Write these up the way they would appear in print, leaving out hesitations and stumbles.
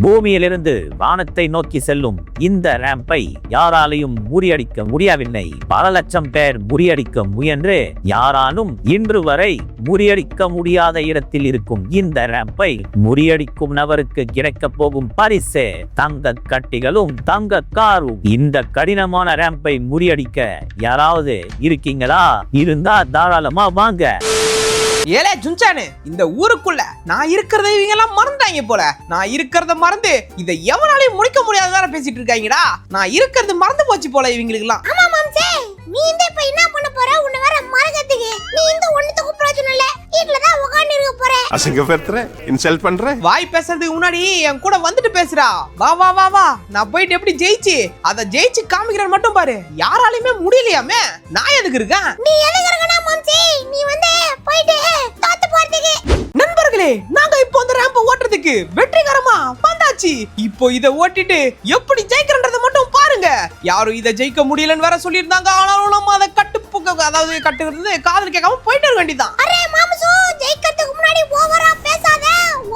பூமியிலிருந்து வானத்தை நோக்கி செல்லும் இந்த ரேம்பை யாராலையும் முறியடிக்க முடியவில்லை. பல லட்சம் பேர் முறியடிக்க முயன்று யாராலும் இன்று வரை முறியடிக்க முடியாத இடத்தில் இருக்கும் இந்த ரேம்பை முறியடிக்கும் நபருக்கு கிடைக்க போகும் பரிசு தங்க கட்டிகளும் தங்க காரும். இந்த கடினமான ரேம்பை முறியடிக்க யாராவது இருக்கீங்களா? இருந்தா தாராளமா வாங்க. ஏலே ஜுன்சானு, இந்த ஊருக்குள்ள நான் இருக்கிறத இவங்க எல்லாம் மறந்தாங்க போல. நான் இருக்கிறத மறந்து இதை எவனாலையும் முடிக்க முடியாததால பேசிட்டு இருக்காங்கடா. நான் இருக்கிறது மறந்து போச்சு போல இவங்களுக்கு எல்லாம். ஆமா மாம்சே, நீ இந்த இப்ப என்ன பண்ண போற? உன்னை வேற மறக்கிறதுக்கு நீ இந்த ஒண்ணுத்துக்கு பிரயோஜனம் இல்ல. வீட்ல தான் உட்கார்ந்து இருக்க போற. அசிங்கப்படுத்துற, இன்சல்ட் பண்ற. வாய் பேசுறதுக்கு முன்னாடி என் கூட வந்துட்டு பேசுறா. வா வா வா வா, நான் போயிட்டு எப்படி ஜெயிச்சு அதை ஜெயிச்சு காமிக்கிறேன் மட்டும் பாரு. யாராலையுமே முடியலையாமே, நான் எதுக்கு இருக்கேன்? நீ எதுக்கு இருக்கனா மாம்சே? நீ வந்து போயிட்டு தோத்து போறதுக்கு. நண்பர்களே, நாங்க இப்போ அந்த ரேம்ப ஓட்டுறதுக்கு வெற்றிகரமா வந்தாச்சு. இப்போ இத ஓட்டிட்டு எப்படி ஜெயிக்கிறன்றத மட்டும் பாருங்க. யாரும் இத ஜெயிக்க முடியலன்னு வேற சொல்லியிருந்தாங்க. ஆனாலும் நம்ம அதை அதாவது கட்டுறது காதல் கேட்காம போயிட்டு இருக்க வேண்டியதான். அரே மாம்சு, ஜெயிக்கிறதுக்கு முன்னாடி ஓவரா பேசாத.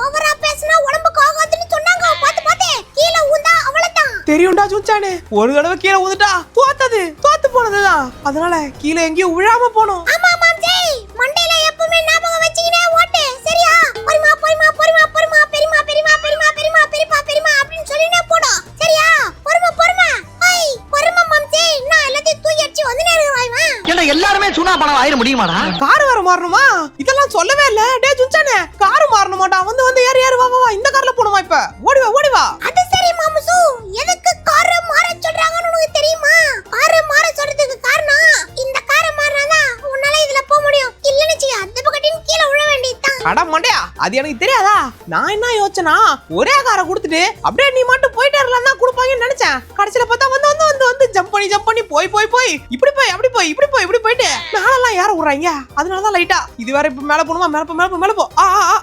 ஓவரா பேசினா உடம்புக்கு ஆகாதுன்னு சொன்னாங்க. பாத்து பாத்து கீழே ஊந்தா அவ்வளவுதான். தெரியும்டா ஜுன்சானே, ஒரு தடவை கீழே ஊந்துட்டா தோத்து போனதுதான். அதனால கீழே எங்கேயும் விழாம போனோம். ஆமா மாம்சே, மண்டையில எப்பவுமே ஞாபகம் வச்சுக்கினே ஓட்டு, சரியா? பொறுமா பொறுமா பொறுமா பொறுமா பெரியமா பெரியமா பெரியமா பெரியமா பெரியப்பா பெரியமா அப்படின்னு சொல்லினே போடும், சரியா? பொறுமா பொறுமா. ஐய் பொறுமா மாம்சே, நான் எல்லாத்தையும் தூக்கி அடிச்சு வந்து நேருவாய்வன். ஏன்னா எல்லாருமே சுனா பணம் ஆயிர முடியுமாடா? கார் வர மாறணுமா? இதெல்லாம் சொல்லவே இல்ல. டே ஜுன்சானே, கார் மாறணுமாடா? வந்து ஏறு ஏறு, வா வா, இந்த கார்ல போணுமா? இப்ப ஓடி வா. அது சரி மாம்சு, எதுக்கு காரை மாற சொல்றாங்கன்னு உனக்கு தெரியுமா? காரை மாற சொல்றதுக்கு காரணம், இந்த காரை மாறனாதான் உன்னால இதுல போக முடியும். இல்லன்னு வச்சுக்க, அந்த பக்கத்தின் கீழே விழ வேண்டியதுதான். அட மண்டையா, அது எனக்கு தெரியாதா? நான் என்ன யோசனா, ஒரே காரை கொடுத்துட்டு அப்படியே நீ மட்டும் போயிட்டே இருக்கலாம் தான் கொடுப்பாங்கன்னு நினைச்சேன். கடைசியில பார்த்தா வந்து ஜம்ப் பண்ணி போய் இப்படி போய் அப்படி போய் இப்படி போயிட்டு மேலெல்லாம் யார விடுறாங்க. அதனாலதான் லைட்டா இது வேற இப்ப மேல போணுமா? மேல போ.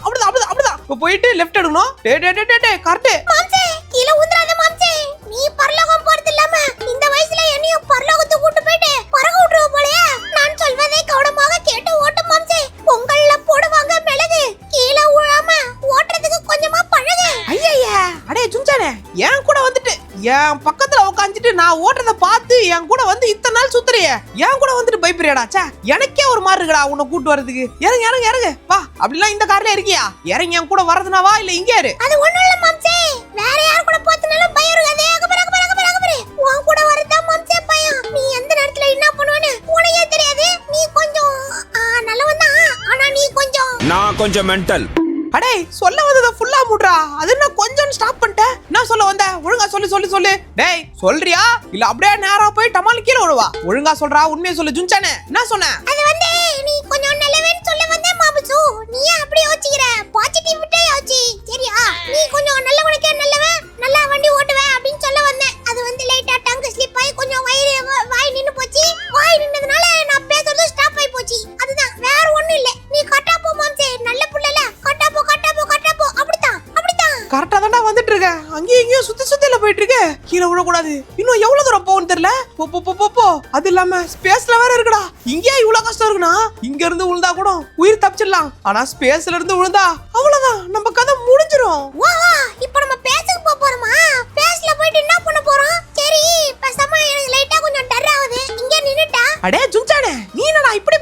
அப்படிதான் இப்ப போயிட்டு லெஃப்ட் எடுக்கணும். கரெக்ட் மாம்சே, கீழே ஊந்துறாத மாம்சே. நீ பரலோகம் போறது இல்லாம இந்த வயசுல என்னையும் பரலோகத்துக்கு கூட்டு போயிட்டு பறக விட்டுருவ போலயே. நான் சொல்வதை கவனமாக கேட்டு ஓட்டு மாம்சே. பொங்கல்ல போடுவாங்க மிளகு, கீழே விழாம ஓட்டுறதுக்கு கொஞ்சமா பழகு. ஐயா, அடே ஜுன்சானே, என் கூட வந்துட்டு என் பக்கத்துல உட்காந்துட்டு நான் ஓட்டுறத பார்த்து என் கூட வந்து இத்தனை நாள் சுத்துறிய, என் கூட வந்துட்டு பயப்படுறியாடா? எனக்கே ஒரு மாதிரி இருக்குடா உன்னை கூட்டு வரதுக்கு. இறங்கு வா. அப்படிலாம் இந்த கார்ல இருக்கியா? இறங்கி என் கூட வரதுனா வா, இல்ல இங்கே இரு. அது ஒண்ணும் இல்ல மாம்சே, வேற யார் கூட போறதுனாலும் பயம் இருக்காதே. உன் கூட வரதா மாம்சே பயம். நீ எந்த நேரத்துல என்ன பண்ணுவேன்னு உனக்கே தெரியாது. நீ கொஞ்சம் நல்லவன் தான், ஆனா நீ கொஞ்சம் நான் கொஞ்சம் மென்டல். அடே, சொல்ல வந்தத ஃபுல்லா முட்றா. அது என்ன கொஞ்சம் ஸ்டாப் பண்ணிட்டேன். நான் சொல்ல வந்த ஒழுங்கா சொல்லு. டேய், சொல்றியா இல்ல அப்படியே நேரா போய் டமால் கீழ விடுவா? ஒழுங்கா சொல்றா, உண்மையை சொல்லு ஜுன்சானே. நான் சொன்னேன் அது வந்து நீ கொஞ்சம் நல்லவன்னு சொல்ல வந்தே மாம்சு. நீ அப்படி யோசிக்கிற, பாசிட்டிவிட்டி யோசி, சரியா? நீ கொஞ்சம் நல்லவனுக்கே நல்லவன், நல்லா வண்டி ஓட்டுவே அப்படின்னு சொல்ல வந்தேன். அது வந்து லைட்டா டங்க் ஸ்லிப் ஆகி கொஞ்சம் வாய் நின்னு போச்சு. வாய் நின்னதுனால நான் பேசுறது ஸ்டாப் ஆகி போச்சு. அதுதான், வேற ஒண்ணும் இல்ல. நீ கட்டா போ மாம்சே, நல்ல புள்ளல. கட்டா போ. அப்படிதான். கரெக்டா தான்டா வந்துட்டு இருக்க. அங்கேயும் இங்கேயும் சுத்தில போயிட்டு இருக்க. கீழே விழக்கூடாது. இன்னும் எவ்வளவு தூரம் போகணும்னு தெரியல. போ. அது இல்லாம ஸ்பேஸ்ல வேற இருக்குடா. இங்கே இவ்வளவு கஷ்டம் இருக்குன்னா, இங்க இருந்து விழுந்தா கூட உயிர் தப்பிச்சிடலாம். ஆனா ஸ்பேஸ்ல இருந்து விழுந்தா அவ்வளவுதான், நம்ம கதை முடிஞ்சிரும். வா இப்போ நம்ம பேஸ்க்கு போறோமா? பேஸ்ல போயிட்டு என்ன பண்ண போறோம்? சரி, பேசாம எனக்கு லைட்டா கொஞ்சம் டர் ஆகுது. இங்க நின்னுட்டா. அடே ஜுன்சானே, நீ என்னடா இப்படி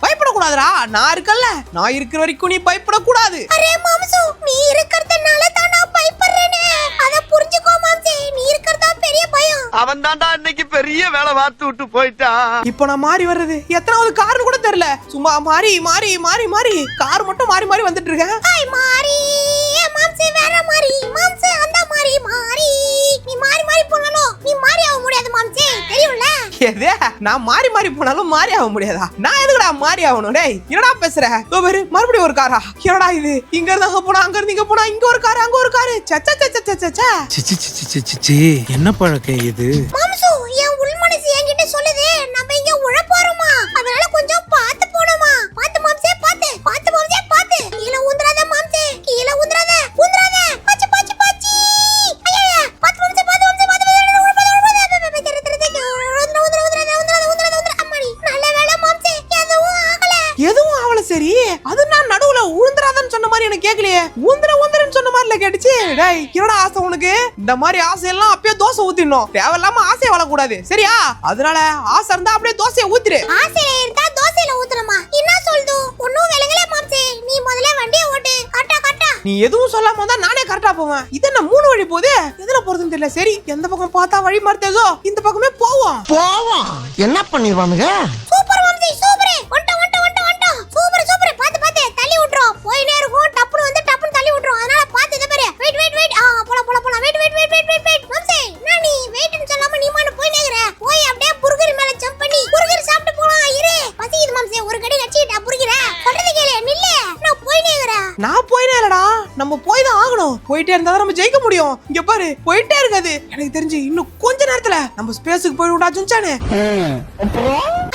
பயப்படக்கூடாதுடா. நான் இருக்கல்ல, நான் இருக்கிற வரைக்கும் நீ பயப்படக்கூடாது. அரே மாம்சு, நீ இருக்கிறதுனால தான் நான் பயப்படுறேனே. அத புரிஞ்சுக்கோ மாம்சே, நீ இருக்கிறதா பெரிய பயம். அவன் தான்டா இன்னைக்கு பெரிய வேலை பார்த்து விட்டு போயிட்டான். இப்போ நான் மாறி வர்றது எத்தனாவது கார்னு கூட தெரியல. சும்மா மாறி கார் மட்டும் மாறி வந்துட்டு இருக்கேன். ஐ மாறி மாம்சே, வேற மாறி மாம்சே, அந்த மாறி நீ மாறி போனாலும் நீ மாறி ஆக முடியாது மாம்சே, தெரியும்ல? எதே, நான் மாறி போனாலும் மாறி ஆக முடியாதா? நான் எதுக்குடா மாறி ஆகணும்? டேய், என்னடா பேசுற? தோபரு மறுபடியும் ஒரு காரா? என்னடா இது? இங்க இருந்து அங்க போனா, அங்க இருந்து இங்க போனா, இங்க ஒரு கார், அங்க ஒரு கார். என்ன பழக்கம் இது? மாம்சு, என் உள் மனசு என்கிட்ட சொல்லுது நம்ம இங்க உழ போறோமா, அதனால கொஞ்சம் பார்த்து போணுமா. பார்த்து மாம்சே, பார்த்து. கீழே ஊந்துறாத மாம்சே, கீழே ஊந்துறாத. பாச்சி. ஐயா, பார்த்து மாம்சே, அம்மாடி, நல்ல வேளை மாம்சே, எதுவும் ஆகல. சரி, அது நான் நடுவுல ஊந்துறாதன்னு சொன்ன மாதிரி எனக்கு கேட்கலையே. ஊந்துறன்னு சொன்ன மாதிரில கேட்டுச்சு. டேய் என்னடா ஆசை உனக்கு? இந்த மாதிரி ஆசையெல்லாம் அப்பயே தோசை ஊத்திடணும். தேவையில்லாம ஆசையை வளக்கூடாது சரியா? அதனால ஆசை இருந்தா அப்படியே தோசையை ஊத்திரு. ஆசையில இருந்தா தோசையில ஊத்தணுமா? என்ன சொல்லுது? ஒண்ணும் விலங்கல மாம்சே. நீ முதல்ல வண்டியை ஓட்டு. கட்டா கட்டா. நீ எதுவும் சொல்லாம தான் நானே கரெக்டா போவேன். இது என்ன 3 வழி போகுது? எதுல போறதுன்னு தெரியல. சரி எந்த பக்கம் பார்த்தா வழி மாறுதோ இந்த பக்கமே போவோம். என்ன பண்ணிடுவானுங்க? சூப்பர் மாம்சே சூப்பர். ஒண்ட சூப்பர் சூப்பர். பாத்து பாத்து தள்ளி விட்டுறோம். போயினே இருக்கும். டப்புன்னு வந்து டப்புன்னு தள்ளி விட்டுறோம். அதனால பாத்து இத பாரு. வெயிட். போலாம். வெயிட். மாம்சே நான் நீ வெயிட்னு சொல்லாம நீ மானு போயினேங்கற. போய் அப்படியே புர்கர் மேல ஜம்ப் பண்ணி புர்கர் சாப்பிட்டு போலாம். இரு. பசிக்குது மாம்சே. ஒரு கடி கடிச்சிட்டா புர்கர. சொல்றது கேளு. நில்லு. நான் போயினேங்கற. நான் போயினே இல்லடா. நம்ம போய் தான் ஆகணும். போயிட்டே இருந்தா தான் நம்ம ஜெயிக்க முடியும். இங்க பாரு போயிட்டே இருக்காது. எனக்கு தெரிஞ்சு இன்னும் கொஞ்ச நேரத்துல நம்ம ஸ்பேஸ்க்கு போய்டுடா ஜுன்சானே.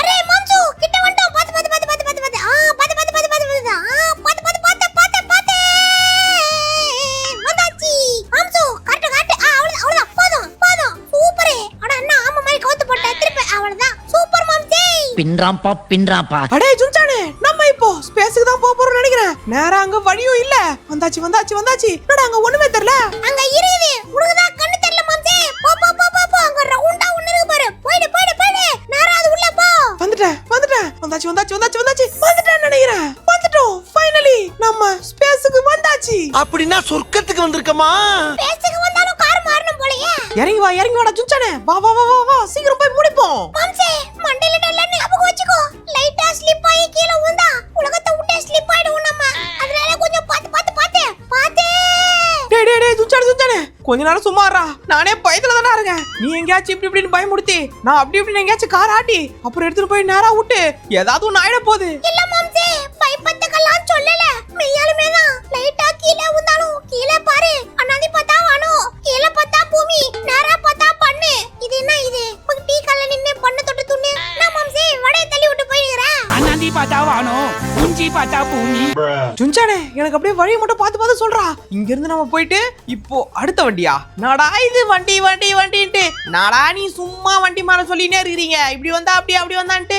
அரே மாம்சு கிட்ட வந்துட்டோம். பாத்து. பாத்து. வந்தாச்சி. மாம்சு காட்டு. அவ்வளவுதான். போதும். சூப்பர். அட அண்ணா ஆமா மாதிரி கவுத்து போட்ட. திருப்பி அவ்வளவுதான். சூப்பர் மாம்சே. பின்றாம்பா. அடே ஜுன்சானே நம்ம இப்போ ஸ்பேஸ்க்கு தான் போறோம்னு நினைக்கிறேன். நேரா அங்க வழியும் இல்ல. வந்தாச்சி. என்னடா அங்க ஒண்ணுமே தெரியல. அங்க இருக்குது. உனக்கு தான் கண்ணு தெரியல மாம்சே. போ. அங்க ரவுண்டா ஒண்ணு இருக்கு பாரு. போய்டு. நேரா அது உள்ள போ. வந்துட்டேன். வந்துட்டேன் நினைக்கிறேன். வந்துட்டோம். ஃபைனலி நம்ம ஸ்பேஸ்க்கு வந்தாச்சு. அப்படின்னா சொர்க்கத்துக்கு வந்திருக்கமா? பேசுக்கு வந்தாலும் கார் மாறணும் போலயே. இறங்கி வாடா ஜுன்சானே. வா சீக்கிரம் போய் முடிப்போம். மாம்சே மண்டையில நல்லா ஞாபகம் வச்சுக்கோ. லைட்டா ஸ்லிப் ஆகி கீழ விழுந்தா உலகத்தை விட்டே ஸ்லிப் ஆயிடுவோம் நம்ம. அதனால கொஞ்சம் பாத்து. டேய் ஜுன்சானே கொஞ்ச நேரம் சும்மா இருடா. நானே பயத்துல தானே இருக்கேன். நீ எங்கயாச்சும் இப்படின்னு பயமுடுத்தி நான் அப்படி எங்கயாச்சும் கார் ஆட்டி அப்புறம் எடுத்துட்டு போய் நேரா விட்டு ஏதாவது ஒண்ணு ஆயிட போகுது. இல்ல மாம்சே பயப்பத்தக்கெல்லாம் சொல்லல. மெய்யாலுமே தான் லைட்டா கீழ விழுந்தாலும் கீழே பாரு. அண்ணாதி பார்த்தா வானம். கீழே பார்த்தா பூமி. நேரா பார்த்தா பண்ணு. இது என்ன இது? டீ கல்ல நின்னு பண்ணு தொட்டு துண்ணு. நான் மாம்சே வடைய தள்ளி விட்டு போயிடுறேன். அண்ணாந்தி பார்த்தா வானம். குஞ்சி பார்த்தா பூமி. ஜுன்சானே எனக்கு அப்படியே வழியை மட்டும் பார்த்து சொல்றா. இங்க இருந்து நம்ம போயிட்டு இப்போ அடுத்த வண்டியா? நாடா இது வண்டின்ட்டு நாடா நீ சும்மா வண்டி மேல சொல்லினே இருக்கீங்க. இப்படி வந்தா அப்படி வந்தான்ட்டு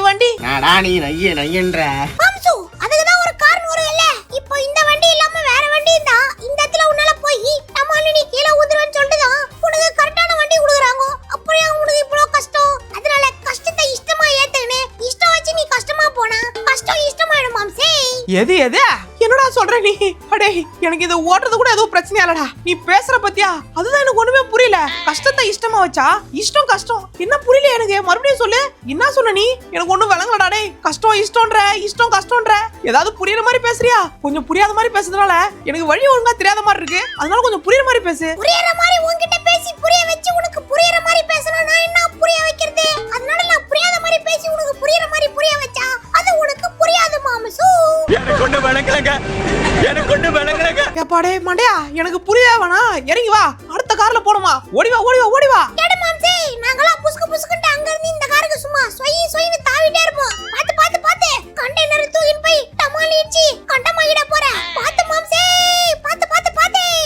வண்டி. நாடா நீ நையன்ற. மாம்சு அதுக்கு தான் ஒரு காரணம் வரும்ல. இப்போ இந்த வண்டி இல்லாம வேற வண்டி இருந்தா இந்த இடத்துல உன்னால போய் அம்மால நீ கீழ ஊதுறன்னு சொல்லிட்டு உனக்கு கரெக்டான வண்டி கொடுக்குறாங்க. அப்புறம் உனக்கு இவ்வளவு கஷ்டம். அதனால கஷ்டத்தை இஷ்டமா ஏத்துக்கினே. இஷ்டம் வச்சு நீ கஷ்டமா போனா கஷ்டம் இஷ்டமாயிடும் மாம்சே. எது என்னடா சொல்ற நீ? அடே எனக்கு இது ஓட்டுறது கூட எதுவும் பிரச்சனை இல்லடா. நீ பேசுற பத்தியா அதுதான் எனக்கு ஒண்ணுமே புரியல. கஷ்டத்தை இஷ்டமா வச்சா இஷ்டம் கஷ்டம் என்ன புரியல எனக்கு. மறுபடியும் சொல்லு. என்ன சொன்ன நீ? எனக்கு ஒண்ணும் விளங்கலடா. டேய் கஷ்டம் கஷ்டம்ன்ற ஏதாவது புரியுற மாதிரி பேசுறியா? கொஞ்சம் புரியாத மாதிரி பேசுறதுனால எனக்கு வழி ஒழுங்கா தெரியாத மாதிரி இருக்கு. அதனால கொஞ்சம் புரியுற மாதிரி பேசு. புரியுற மாதிரி உன்கிட்ட பேசி புரிய வச்சு உனக்கு புரியுற மாதிரி பேசணும். நான் என்ன புரிய வைக்கிறது? அதனால நான் புரியாத மாதிரி பேசி உனக்கு புரியுற மாதிரி புரிய வச்சா அது உனக்கு புரியாது மாமசு. எனக்கு ஒண்ணு விளங்கலங்க. ஏப்பாடே மண்டையா எனக்கு புரியவே வேணா. இறங்கி வா. அடுத்த கார்ல போணுமா? ஓடி வா. கேடு மாம்சே நாங்கலாம் புஸ்குன்ட்டு அங்க இருந்து இந்த காருக்கு சும்மா சொயின்னு தாவிட்டே இருப்போம். பாத்து கண்டெய்னர் தூக்கிட்டு போய் டமாலி இடிச்சி கண்டமாயிட போற. பாத்து மாம்சே. பாத்து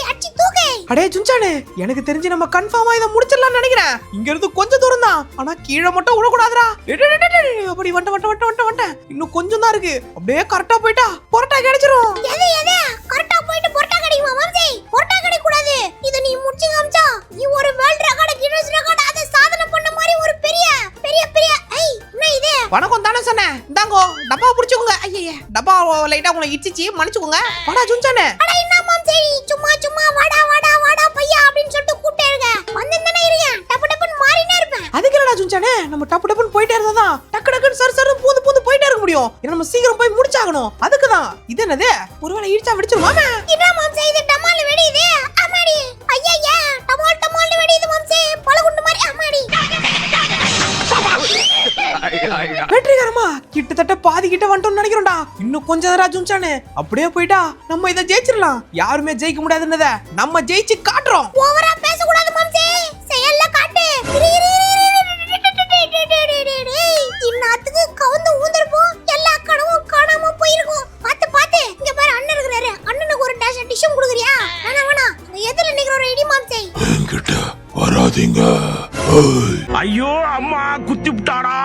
அடிச்சி தூக்கு. அடே ஜுன்சானே எனக்கு தெரிஞ்சு நம்ம கன்ஃபார்மா இத முடிச்சிடலாம்னு நினைக்கிறேன். இங்க இருந்து கொஞ்சம் தூரம் தான். ஆனா கீழே மட்டும் விடக்கூடாதுடா. அப்படி வண்ட இன்னும் கொஞ்சம் தான் இருக்கு. அப்படியே கரெக்டா போயிட்டா பொரோட்டா கிடைச்சிரும். எது கரெக்டா போயிட்டு பொரோட்டா கிடைக்குமா மாம்சே? பொரோட்டா கிடைக்க கூடாது. இத நீ முடிச்சு காமிச்சா நீ ஒரு வேர்ல்ட் ரெக்கார்ட் கின்னஸ் ரெக்கார்ட் அத சாதனை பண்ண மாதிரி ஒரு பெரிய ஐய் என்ன இது? வணக்கம் தானே சொன்னேன். இந்தாங்கோ டப்பா புடிச்சுக்கோங்க. ஐயே டப்பா லைட்டா உங்களை இடிச்சிச்சு மன்னிச்சுக்கோங்க. வாடா ஜுன்சானே. அட என்ன மாம்சே சும்மா வாடா பையா அப்படினு சொல்லிட்டு கூட்டே இருங்க. வந்தேனே இருங்க. டப்புன்னு மாறினே இருப்பேன். அதுக்கு என்னடா ஜுன்சானே நம்ம டப்புன்னு போயிட்டே இருந்தா டக்குன்னு சர பூந்து போயிட்டே இருக்க முடியும். ஏன்னா நம்ம சீக்கிரம் போய் முடிச்சாகணும். அதுக்கு தான். இது என்னது? ஒருவேளை இடிச்சா வெடிச்சிருமாமே? என்ன மாம்சே இது டமால் வெடியுது. அம்மாடி ஐயா டமால் வெடியுது மாம்சே. பலகுண்டு மாதிரி அம்மாடி. வெற்றிகரமா கிட்டத்தட்ட பாதி கிட்ட வந்துட்டோம்னு நினைக்கிறோம்டா. இன்னும் கொஞ்சம் நேரம் ஜுன்சானே அப்படியே போயிட்டா நம்ம இத ஜெயிச்சிரலாம். யாருமே ஜெயிக்க முடியாதுன்னத நம்ம ஜெயிச்சு காட்டுறோம். ஓவரா பேச கூடாது மாம்சே. செயல்ல காட்டு. இன்னத்துக்கு கவுந்து ஊந்திருப்போம். எல்லா கனவும் காணாம போயிருக்கும். பாத்து இங்க பாரு அண்ணன் இருக்குறாரு. அண்ணனுக்கு ஒரு டிஷம் குடுக்குறியா? வேணா எதிர நிக்கிற ஒரு இடி மாம்சே. என்கிட்ட வராதீங்க. ஐயோ அம்மா குத்தி விட்டாடா.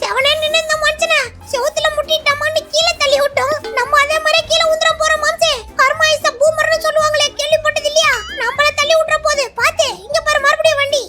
செவனே நின்னு இந்த மனுஷனை செவுத்துல முட்டிட்டமான்னு கீழே தள்ளி விட்டோம். நம்ம அதே மாதிரி கீழே ஊந்திர போறோம் மாம்சே. கர்மா இஸ் பூமர்னு சொல்லுவாங்களே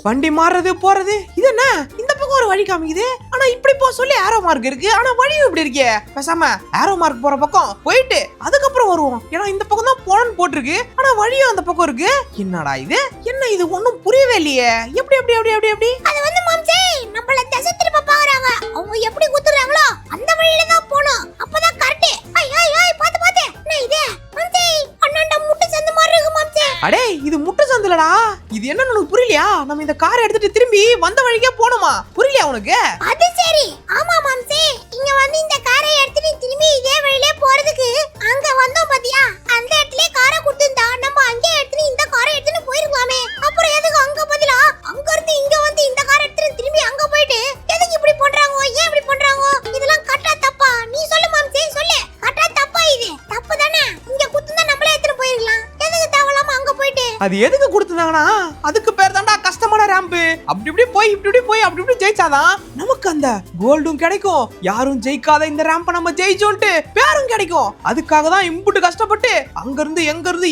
வண்டி மாறுறது போறது இது என்ன இந்த பக்கம் ஒரு வழி காமிக்குது ஆனா இப்படி போ சொல்லி ஏரோ மார்க் இருக்கு ஆனா வழியும் இப்படி இருக்கே பேசாம ஏரோ மார்க் போற பக்கம் போயிட்டு அதுக்கப்புறம் வருவோம் ஏன்னா இந்த பக்கம் தான் போனன்னு போட்டிருக்கு ஆனா வழியும் அந்த பக்கம் இருக்கு என்னடா இது என்ன இது ஒண்ணும் புரியவே இல்லையே எப்படி எப்படி எப்படி எப்படி எப்படி அது வந்து மாம்சே நம்மள திசை திருப்ப பாக்குறாங்க அவங்க எப்படி குத்துறாங்களோ அந்த வழியில தான் போணும் அப்பதான் கரெக்ட் ஐய் ஐய் ஐய் பாத்து பாத்து என்ன இது மாம்சே அண்ணாண்ட முட்டு சந்து மாதிரி இருக்கு மாம்சே அடே இது முட்டு சந்துலடா இது என்னன்னு உனக்கு புரியலையா நம்ம இந்த காரை எடுத்துட்டு திரும்பி வந்த வழிக்கே போணுமா புரியலையா உனக்கு அது சரி ஆமா மாம்சே இங்க வந்து இந்த காரை எடுத்துட்டு திரும்பி இதே வழியிலே போறதுக்கு அங்க வந்தோம் பாத்தியா அந்த இடத்துலயே காரை கொடுத்திருந்தா நம்ம அங்கே எடுத்துட்டு இந்த காரை எடுத்துட்டு போயிருக்கலாமே அப்புறம் எதுக்கு அங்க பதிலா அங்க இருந்து இங்க வந்து இந்த காரை எடுத்துட்டு திரும்பி அங்க போயிட்டு எதுக்கு இப்படி பண்றாங்க ஏன் இப்படி பண்றாங்க இதெல்லாம் கரெக்டா தப்பா நீ சொல்லு மாம்சே சொல்லு கரெக்டா தப்பா இது தப்பு தானே இங்க குத்துனா நம்மளே எடுத்துட்டு போயிருக்கலாம் எதுக்கு தேவலாம அங்க போயிட்டு அது எதுக்கு கொடுத்துருந்தாங்கன்னா அதுக்கு பேர் தான்டா கஷ்டமான ரேம்பு அப்படி இப்படி போய் இப்படி இப்படி போய் அப்படி இப்படி ஜெயிச்சாதான் நமக்கு அந்த கோல்டும் கிடைக்கும் யாரும் ஜெயிக்காத இந்த ரேம்பை நம்ம ஜெயிச்சோன்ட்டு பேரும் கிடைக்கும் அதுக்காக தான் இம்புட்டு கஷ்டப்பட்டு அங்க இருந்து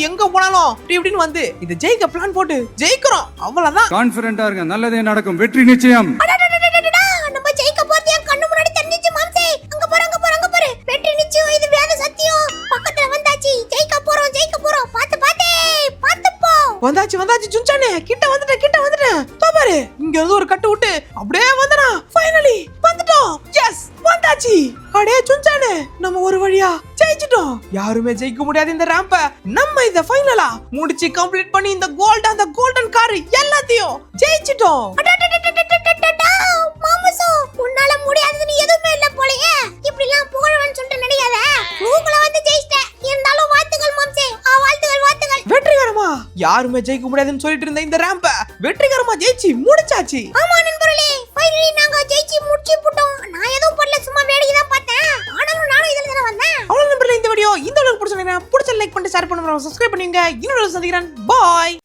எங்க போனாலும் இப்படி இப்படின்னு வந்து இதை ஜெயிக்க பிளான் போட்டு ஜெயிக்கிறோம் அவ்வளவுதான் கான்பிடண்டா இருங்க நல்லதே நடக்கும் வெற்றி நிச்சயம் அடடடடடடடா, நம்ம ஜெயிக்க போறது என் கண்ணு முன்னாடி தெரிஞ்சிச்சு மாம்சே அங்க பாரு அங்க பாரு அங்க பாரு வெற்றி நிச்சயம் இது வேத சத்தியம் பக்கத்துல வந்தாச்சு ஜெயிக்க போறோம் பாத்து பாத்து பாத்து போ வந்தாச்சு சுஞ்சானே கிட்ட வந்துட்டேன் பாரு இங்க இருந்து ஒரு கட்டு விட்டு அப்படியே வந்தனா ஃபைனலி வந்துட்டோம் எஸ் வந்தாச்சு அடே சுஞ்சானே நம்ம ஒரு வழியா ஜெயிச்சிட்டோம் யாருமே ஜெயிக்க முடியாது இந்த ரேம்ப நம்ம இத ஃபைனலா முடிச்சு கம்ப்ளீட் பண்ணி இந்த கோல்டன் கார் எல்லாத்தையும் ஜெயிச்சிட்டோம் அடடடடடடடடடா, மாமசோ உன்னால முடியாததுன்னு எதுவுமே இல்ல போலயே இப்படி எல்லாம் புகழவன் சொல்லிட்டு நினைக்காத ரூக்குல வந்து ஜெயிச்சிட்ட இருந்தாலும் வாழ்த்துக்கள் மாம்சே வாழ்த்துக்கள் வெற்றிகரமா யாருமே ஜெயிக்க முடியாதுன்னு சொல்லிட்டு இருந்த இந்த ரேம்ப வெற்றிகரமா ஜெயிச்சு முடிச்சாச்சு ஆமா நண்பர்களே ஃபைனலி நாங்க ஜெயிச்சு முடிச்சு போட்டோம் நான் எதுவும் பண்ணல சும்மா வேடிக்கை தான் பார்த்தேன் ஆனாலும் நானும் இதுல தான வந்தேன் அவ்வளவு நம்பர்ல இந்த வீடியோ இந்த அளவுக்கு பிடிச்சிருந்தா பிடிச்ச லைக் பண்ணிட்டு ஷேர் பண்ணுங்க சப்ஸ்கிரைப் பண்ணுங்க இன்னொரு சந்திக்கிறேன் பாய்